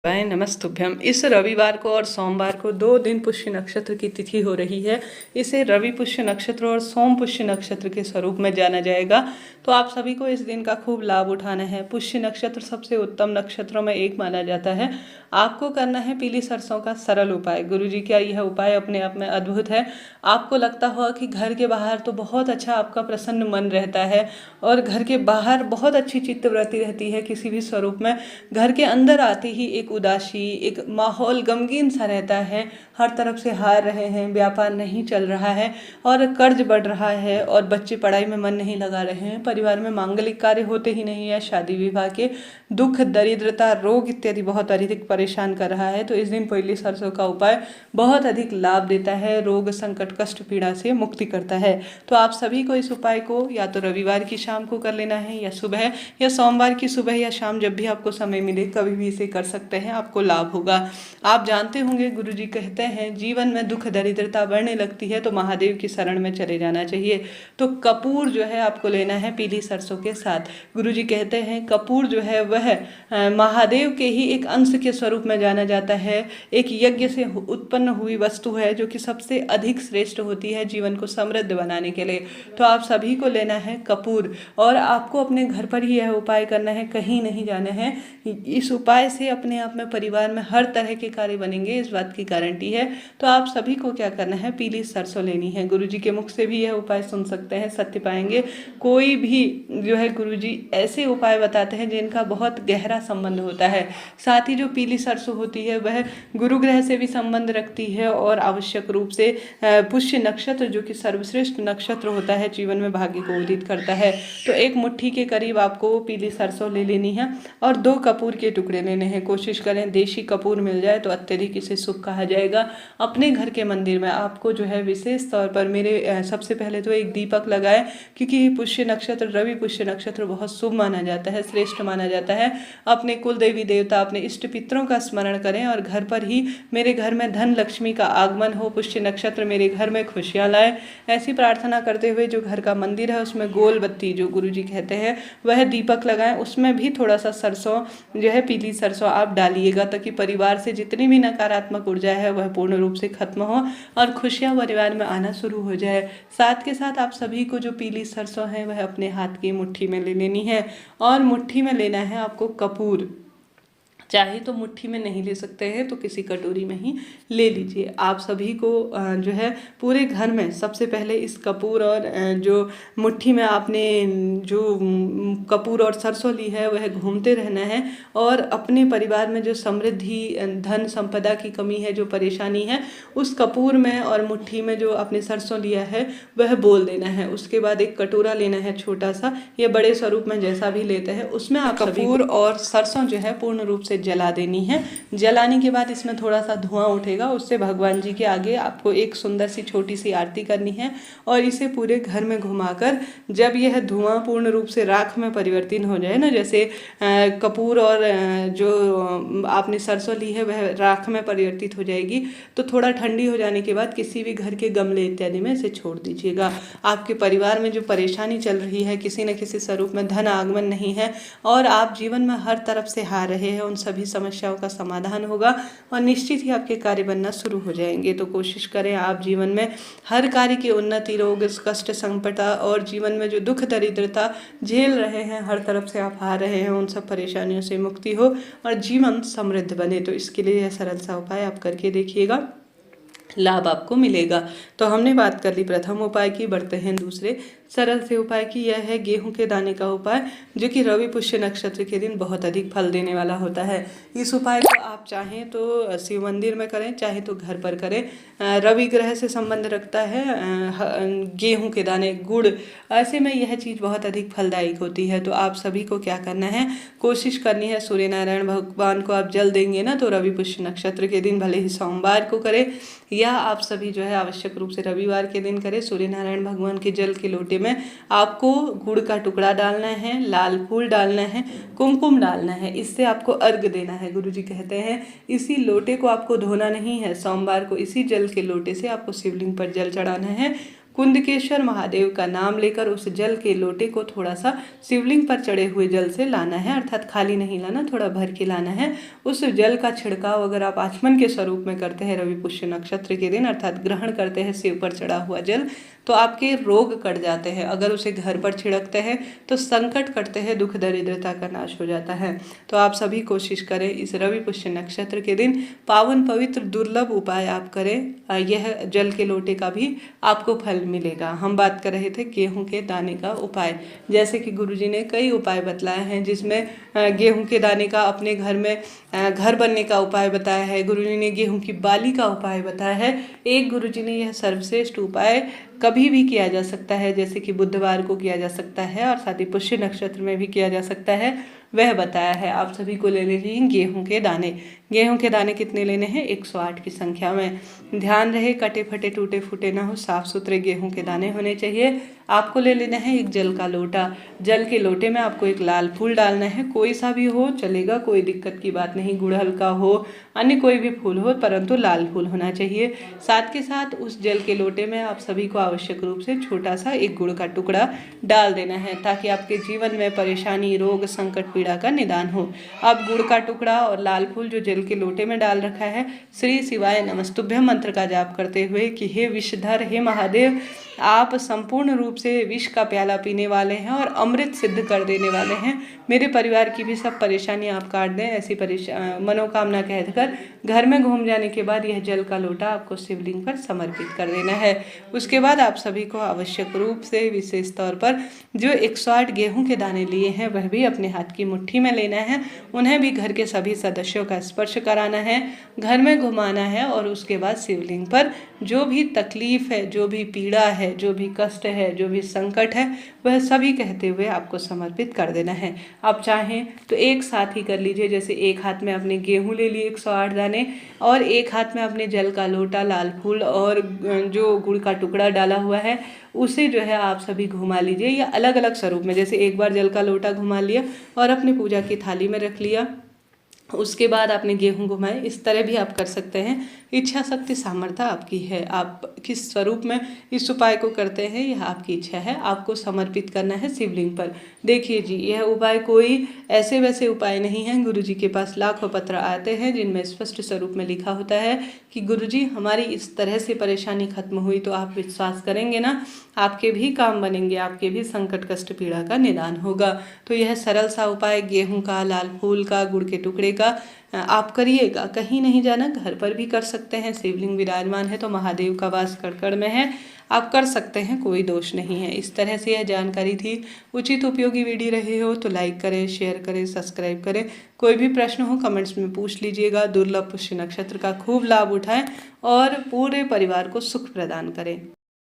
नमस्तुभ्यम। इस रविवार को और सोमवार को 2 दिन पुष्य नक्षत्र की तिथि हो रही है। इसे रवि पुष्य नक्षत्र और सोम पुष्य नक्षत्र के स्वरूप में जाना जाएगा। तो आप सभी को इस दिन का खूब लाभ उठाना है। पुष्य नक्षत्र सबसे उत्तम नक्षत्रों में एक माना जाता है। आपको करना है पीली सरसों का सरल उपाय। गुरुजी का यह उपाय अपने आप में अद्भुत है। आपको लगता होगा कि घर के बाहर तो बहुत अच्छा आपका प्रसन्न मन रहता है और घर के बाहर बहुत अच्छी चित्तवृत्ति रहती है किसी भी स्वरूप में। घर के अंदर आते ही एक उदासी, एक माहौल गमगीन सा रहता है। हर तरफ से हार रहे हैं, व्यापार नहीं चल रहा है और कर्ज बढ़ रहा है और बच्चे पढ़ाई में मन नहीं लगा रहे हैं। परिवार में मांगलिक कार्य होते ही नहीं है, शादी विवाह के दुख, दरिद्रता, रोग इत्यादि बहुत अधिक परेशान कर रहा है। तो इस दिन पीली सरसों का उपाय बहुत अधिक लाभ देता है, रोग संकट कष्ट पीड़ा से मुक्ति करता है। तो आप सभी को इस उपाय को या तो रविवार की शाम को कर लेना है या सुबह या सोमवार की सुबह या शाम, जब भी आपको समय मिले कभी भी इसे कर सकते हैं, आपको लाभ होगा। आप जानते होंगे गुरुजी कहते हैं जीवन में दुख दरिद्रता बढ़ने लगती है तो महादेव की शरण में चले जाना चाहिए। तो कपूर जो है आपको लेना है पीली सरसों के साथ। गुरुजी कहते हैं कपूर जो है वह महादेव के ही एक अंश के स्वरूप में जाना जाता है। एक यज्ञ से उत्पन्न हुई वस्तु है जो कि सबसे अधिक श्रेष्ठ होती है जीवन को समृद्ध बनाने के लिए। तो आप सभी को लेना है कपूर और आपको अपने घर पर ही यह उपाय करना है, कहीं नहीं जाना है। इस उपाय से अपने आप में परिवार में हर तरह के कार्य बनेंगे, इस बात की गारंटी है। तो आप सभी को क्या करना है, पीली सरसों लेनी है। गुरुजी के मुख से भी यह उपाय सुन सकते हैं, सत्य पाएंगे। कोई भी जो है गुरुजी ऐसे उपाय बताते हैं जिनका बहुत गहरा संबंध होता है। साथ ही जो पीली सरसों होती है वह गुरु ग्रह से भी संबंध रखती है और आवश्यक रूप से पुष्य नक्षत्र जो कि सर्वश्रेष्ठ नक्षत्र होता है जीवन में भाग्य को उदित करता है। तो एक मुट्ठी के करीब आपको पीली सरसों ले लेनी है और 2 कपूर के टुकड़े लेने हैं। कोशिश करें देशी कपूर मिल जाए तो अत्यधिक इसे शुभ कहा जाएगा। अपने घर के मंदिर में आपको जो है विशेष तौर पर मेरे सबसे पहले तो एक दीपक लगाए, क्योंकि पुष्य नक्षत्र रवि पुष्य नक्षत्र बहुत शुभ माना जाता है, श्रेष्ठ माना जाता है। अपने कुल देवी देवता अपने इष्ट पितरों का स्मरण करें और घर पर ही मेरे घर में धन लक्ष्मी का आगमन हो, पुष्य नक्षत्र मेरे घर में खुशियाँ लाए, ऐसी प्रार्थना करते हुए जो घर का मंदिर है उसमें गोल बत्ती जो गुरुजी कहते हैं वह दीपक लगाएं। उसमें भी थोड़ा सा सरसों जो है पीली सरसों आप डालिएगा ताकि परिवार से जितनी भी नकारात्मक ऊर्जा है वह पूर्ण रूप से खत्म हो और खुशियां परिवार में आना शुरू हो जाए। साथ के साथ आप सभी को जो पीली सरसों है वह अपने हाथ की मुट्ठी में ले लेनी है और मुट्ठी में लेना है आपको कपूर। चाहे तो मुट्ठी में नहीं ले सकते हैं तो किसी कटोरी में ही ले लीजिए। आप सभी को जो है पूरे घर में सबसे पहले इस कपूर और जो मुट्ठी में आपने जो कपूर और सरसों ली है वह घूमते रहना है और अपने परिवार में जो समृद्धि धन संपदा की कमी है, जो परेशानी है, उस कपूर में और मुट्ठी में जो आपने सरसों लिया है वह बोल देना है। उसके बाद एक कटोरा लेना है छोटा सा या बड़े स्वरूप में जैसा भी लेते हैं, उसमें आप कपूर और सरसों जो है पूर्ण रूप से जला देनी है। जलाने के बाद इसमें थोड़ा सा धुआं उठेगा, उससे भगवान जी के आगे आपको एक सुंदर सी छोटी सी आरती करनी है और इसे पूरे घर में घुमाकर जब यह धुआं पूर्ण रूप से राख में परिवर्तित हो जाए ना, जैसे कपूर और जो आपने सरसों ली है वह राख में परिवर्तित हो जाएगी, तो थोड़ा ठंडी हो जाने के बाद किसी भी घर के गमले इत्यादि में इसे छोड़ दीजिएगा। आपके परिवार में जो परेशानी चल रही है, किसी न किसी स्वरूप में धन आगमन नहीं है और आप जीवन में हर तरफ से हार रहे हैं, उन सभी समस्याओं का समाधान होगा और निश्चित ही आपके कार्य बनना शुरू हो जाएंगे। तो कोशिश करें आप जीवन में हर कार्य की उन्नति, रोग कष्ट संपदा और जीवन में जो दुख दरिद्रता झेल रहे हैं, हर तरफ से आप हार रहे हैं, उन सब परेशानियों से मुक्ति हो और जीवन समृद्ध बने। तो इसके लिए यह सरल सा उपाय आप करके देखिएगा, लाभ आपको मिलेगा। तो हमने बात कर ली प्रथम उपाय की, बढ़ते हैं दूसरे सरल से उपाय की। यह है गेहूं के दाने का उपाय जो कि रवि पुष्य नक्षत्र के दिन बहुत अधिक फल देने वाला होता है। इस उपाय को आप चाहें तो शिव मंदिर में करें, चाहे तो घर पर करें। रवि ग्रह से संबंध रखता है गेहूं के दाने, गुड़, ऐसे में यह चीज़ बहुत अधिक फलदायक होती है। तो आप सभी को क्या करना है, कोशिश करनी है सूर्य नारायण भगवान को आप जल देंगे ना, तो रवि पुष्य नक्षत्र के दिन भले ही सोमवार को करें या आप सभी जो है आवश्यक रूप से रविवार के दिन करें, सूर्य नारायण भगवान के जल के लोटे में आपको गुड़ का टुकड़ा डालना है, लाल फूल डालना है, कुमकुम डालना है, इससे आपको अर्घ देना है। गुरुजी कहते हैं इसी लोटे को आपको धोना नहीं है, सोमवार को इसी जल के लोटे से आपको शिवलिंग पर जल चढ़ाना है। कुंदकेश्वर महादेव का नाम लेकर उस जल के लोटे को थोड़ा सा शिवलिंग पर चढ़े हुए जल से लाना है, अर्थात खाली नहीं लाना, थोड़ा भर के लाना है। उस जल का छिड़काव अगर आप आचमन के स्वरूप में करते हैं रवि पुष्य नक्षत्र के दिन, अर्थात ग्रहण करते हैं शिव पर चढ़ा हुआ जल, तो आपके रोग कट जाते हैं। अगर उसे घर पर छिड़कते हैं तो संकट कटते हैं, दुख दरिद्रता का नाश हो जाता है। तो आप सभी कोशिश करें इस रवि पुष्य नक्षत्र के दिन पावन पवित्र दुर्लभ उपाय आप करें, यह जल के लोटे का भी आपको फल मिलेगा। हम बात कर रहे थे गेहूं के दाने का उपाय, जैसे कि गुरुजी ने कई उपाय बतलाए हैं, जिसमें गेहूं के दाने का अपने घर में घर बनने का उपाय बताया है, गुरुजी ने गेहूं की बाली का उपाय बताया है। एक गुरुजी ने यह सर्वश्रेष्ठ उपाय कभी भी किया जा सकता है, जैसे कि बुधवार को किया जा सकता है और साथ ही पुष्य नक्षत्र में भी किया जा सकता है, वह बताया है। आप सभी को ले लेने हैं गेहूं के दाने। गेहूं के दाने कितने लेने हैं? 108 की संख्या में। ध्यान रहे कटे फटे टूटे फूटे ना हो, साफ सुथरे गेहूं के दाने होने चाहिए। आपको ले लेना है एक जल का लोटा। जल के लोटे में आपको एक लाल फूल डालना है, कोई सा भी हो चलेगा, कोई दिक्कत की बात नहीं, गुड़हल का हो, अन्य कोई भी फूल हो, परंतु लाल फूल होना चाहिए। साथ के साथ उस जल के लोटे में आप सभी को आवश्यक रूप से छोटा सा एक गुड़ का टुकड़ा डाल देना है, ताकि आपके जीवन में परेशानी, रोग, संकट, पीड़ा का निदान हो। अब गुड़ का टुकड़ा और लाल फूल जो जल के लोटे में डाल रखा है, श्री शिवाय नमस्तुभ्यम मंत्र का जाप करते हुए कि हे विषधर, हे महादेव, आप संपूर्ण रूप से विष का प्याला पीने वाले हैं और अमृत सिद्ध कर देने वाले हैं। मेरे परिवार की भी सब परेशानी आप काट दें, ऐसी मनोकामना कहकर घर में घूम जाने के बाद यह जल का लोटा आपको शिवलिंग पर समर्पित कर देना है। उसके बाद आप सभी को आवश्यक रूप से विशेष तौर पर जो 108 गेहूं के दाने लिए हैं वह भी अपने हाथ की मुट्ठी में लेना है। उन्हें भी घर के सभी सदस्यों का स्पर्श कराना है, घर में घुमाना है और उसके बाद शिवलिंग पर जो भी तकलीफ है, जो भी पीड़ा है, जो भी कष्ट है, जो भी संकट है, वह सभी कहते हुए आपको समर्पित कर देना है। आप चाहें तो एक साथ ही कर लीजिए, जैसे एक हाथ में आपने गेहूं ले लिए 108 दाने और एक हाथ में आपने जल का लोटा, लाल फूल और जो गुड़ का टुकड़ा डाला हुआ है उसे जो है आप सभी घुमा लीजिए, या अलग अलग स्वरूप में, जैसे एक बार जल का लोटा घुमा लिया और अपनी पूजा की थाली में रख लिया, उसके बाद आपने गेहूं घुमाए। इस तरह भी आप कर सकते हैं। इच्छा शक्ति सामर्थ्य आपकी है, आप किस स्वरूप में इस उपाय को करते हैं यह आपकी इच्छा है। आपको समर्पित करना है शिवलिंग पर। देखिए जी, यह उपाय कोई ऐसे वैसे उपाय नहीं है। गुरुजी के पास लाखों पत्र आते हैं जिनमें स्पष्ट स्वरूप में लिखा होता है कि गुरुजी हमारी इस तरह से परेशानी खत्म हुई, तो आप विश्वास करेंगे ना, आपके भी काम बनेंगे, आपके भी संकट कष्ट पीड़ा का निदान होगा। तो यह सरल सा उपाय गेहूं का, लाल फूल का, गुड़ के टुकड़े का आप करिएगा। कहीं नहीं जाना, घर पर भी कर सकते हैं। शिवलिंग विराजमान है तो महादेव का वास कड़ में है, आप कर सकते हैं, कोई दोष नहीं है। इस तरह से यह जानकारी थी। उचित उपयोगी वीडियो रहे हो तो लाइक करें, शेयर करें, सब्सक्राइब करें। कोई भी प्रश्न हो कमेंट्स में पूछ लीजिएगा। दुर्लभ पुष्य नक्षत्र का खूब लाभ उठाएं और पूरे परिवार को सुख प्रदान करें।